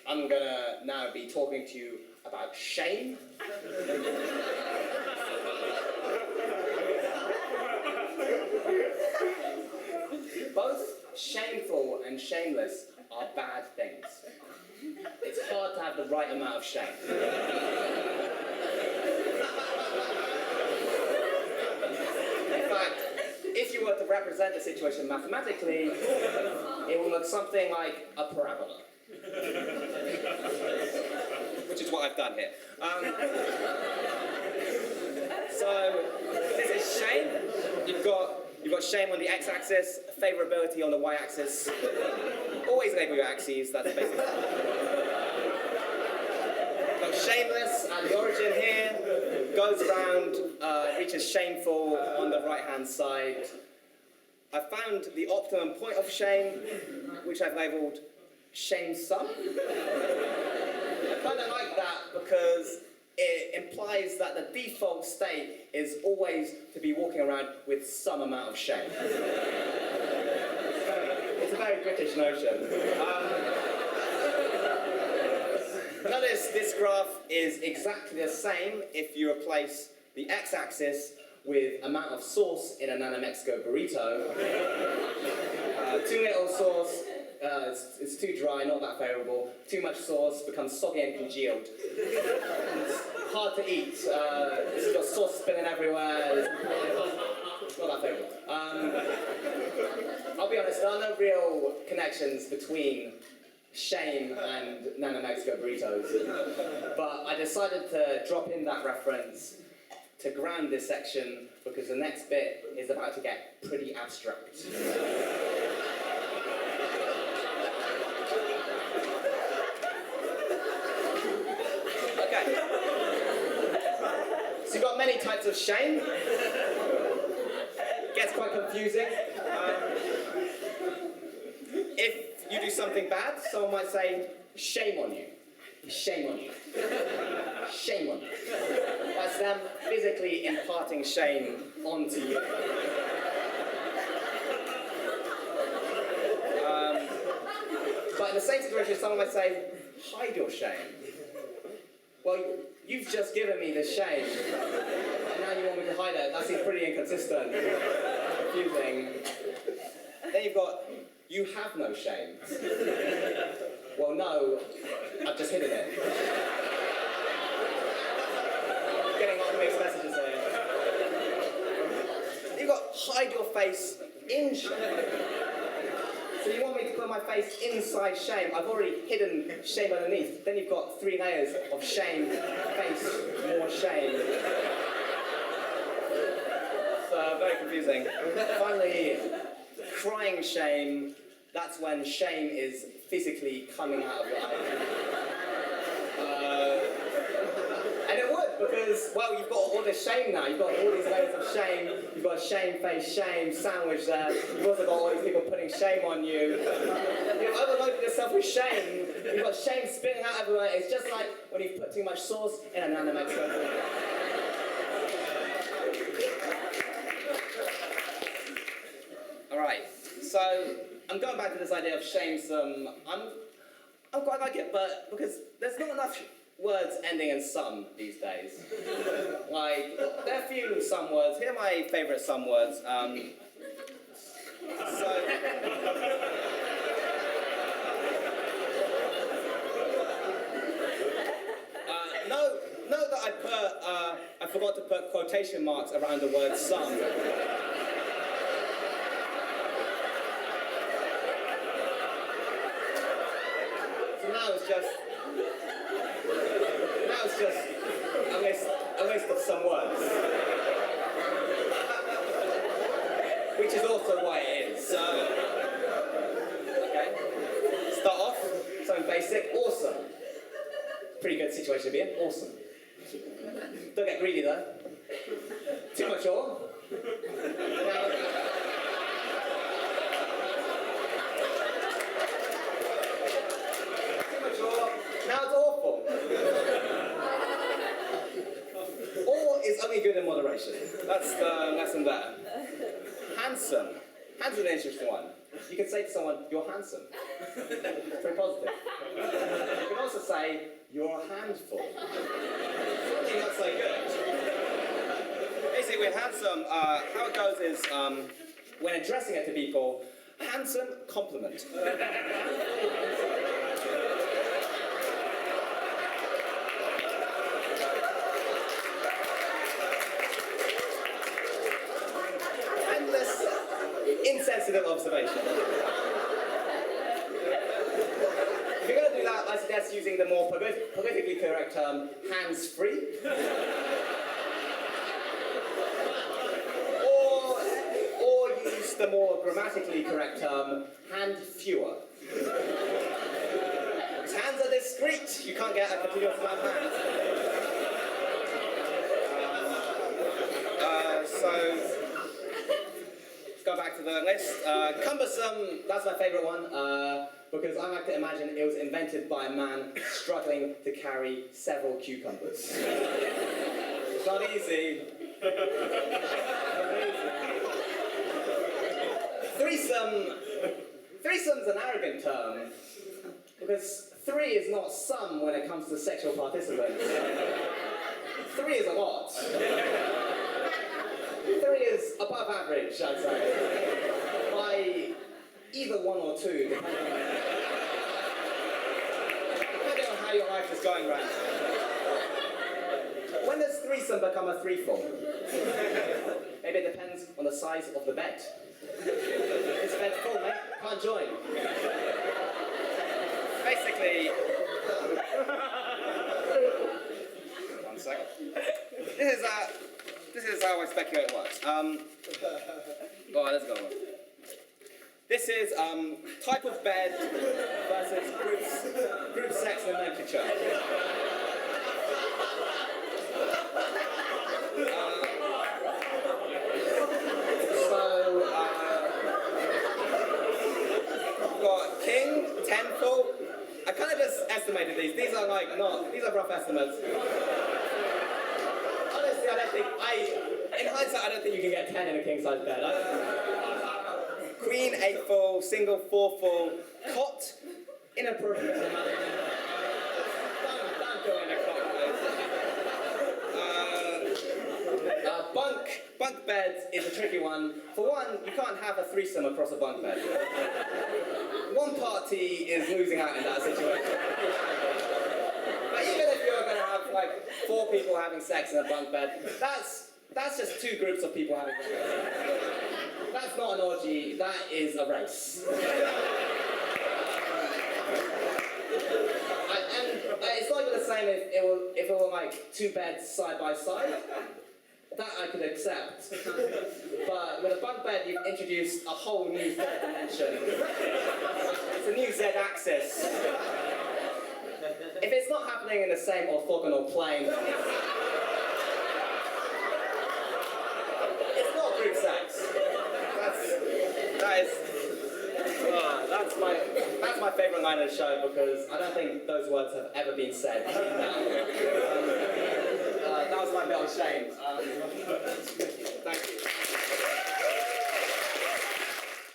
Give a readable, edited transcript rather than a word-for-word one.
I'm gonna now be talking to you about shame. Both shameful and shameless are bad things. It's hard to have the right amount of shame. In fact, if you were to represent the situation mathematically, it will look something like a parabola. Which is what I've done here. So, this is shame. You've got shame on the x-axis, favorability on the y-axis. Always label your axes, that's basically. Got shameless at the origin here, goes around, reaches shameful on the right-hand side. I found the optimum point of shame, which I've labelled shamesome. I kind of like that because it implies that the default state is always to be walking around with some amount of shame. It's a very British notion. Notice this graph is exactly the same if you replace the x-axis with amount of sauce in a Nana Mexico burrito. Too little sauce, it's too dry, not that favourable. Too much sauce becomes soggy and congealed. It's hard to eat. You've got sauce spilling everywhere. It's not that favourable. I'll be honest, there are no real connections between shame and Nana Mexico burritos. But I decided to drop in that reference to ground this section because the next bit is about to get pretty abstract. Okay. So you've got many types of shame. It gets quite confusing. If you do something bad, someone might say, shame on you. Shame on you. Shame on you. That's them physically imparting shame onto you. But in the same situation, someone might say, hide your shame. Well, you've just given me the shame, and now you want me to hide it. That seems pretty inconsistent, confusing. Then you've got, you have no shame. Well, no, I've just hidden it. Getting on mixed messages here. You've got hide your face in shame. So you want me to put my face inside shame? I've already hidden shame underneath. Then you've got 3 layers of shame, face, more shame. So very confusing. Finally, crying shame. That's when shame is physically coming out of your eye. And it would, because, well, you've got all this shame now. You've got all these layers of shame. You've got shame face, shame sandwich there. You've also got all these people putting shame on you. You've overloaded yourself with shame. You've got shame spitting out everywhere. It's just like when you've put too much sauce in a Nana Mexico. All right, so I'm going back to this idea of shamesome. I quite like it, but because there's not enough words ending in some these days. Like, there are few some words. Here are my favourite some words. Note that I forgot to put quotation marks around the word some. Now it's just a list of some words. Which is also why it is. So, okay. Start off, something basic, awesome. Pretty good situation to be in, awesome. Don't get greedy though. Too much ore. Now it's awful. All is only good in moderation. That's the lesson there. Handsome. Handsome's an interesting one. you can say to someone, you're handsome. It's very positive. You can also say, you're a handful. Something not so good. Basically, with handsome, how it goes is, when addressing it to people, handsome compliment. Endless, insensitive observation. If you're going to do that, I suggest using the more politically correct term, hands-free. Or use the more grammatically correct term, hand-fewer. Because hands are discrete, you can't get a continuous amount of hands. So, let's go back to the list. Cumbersome, that's my favourite one, because I like to imagine it was invented by a man struggling to carry several cucumbers. It's not easy. Threesome's an arrogant term, because 3 is not some when it comes to sexual participants. 3 is a lot. 3 is above average, I'd say. By either 1 or 2, depending on how your life is going right now. When does threesome become a threefold? Maybe it depends on the size of the bed. This bed's full, mate. Can't join. Basically, one second. This is how I speculate it works. Let's go on. This is type of bed versus group sex nomenclature. We've got king, tenfold. I kind of just estimated these. These are rough estimates. Honestly, in hindsight, I don't think you can get 10 in a king-size bed. Queen, 8-full, single, 4-full, cot, inappropriate. Don't go in a cot, please. Bunk beds is a tricky one. For one, you can't have a threesome across a bunk bed. One party is losing out in that situation. But even if you're going to have like 4 people having sex in a bunk bed, that's just 2 groups of people having sex. That's not an orgy, that is a race. And it's not even the same if it were like 2 beds side by side. That I could accept. But with a bunk bed, you've introduced a whole new third dimension. It's a new Z-axis. If it's not happening in the same orthogonal plane, it's not group sex. That's my favourite line of the show, because I don't think those words have ever been said. That was my bit of shame. Thank you.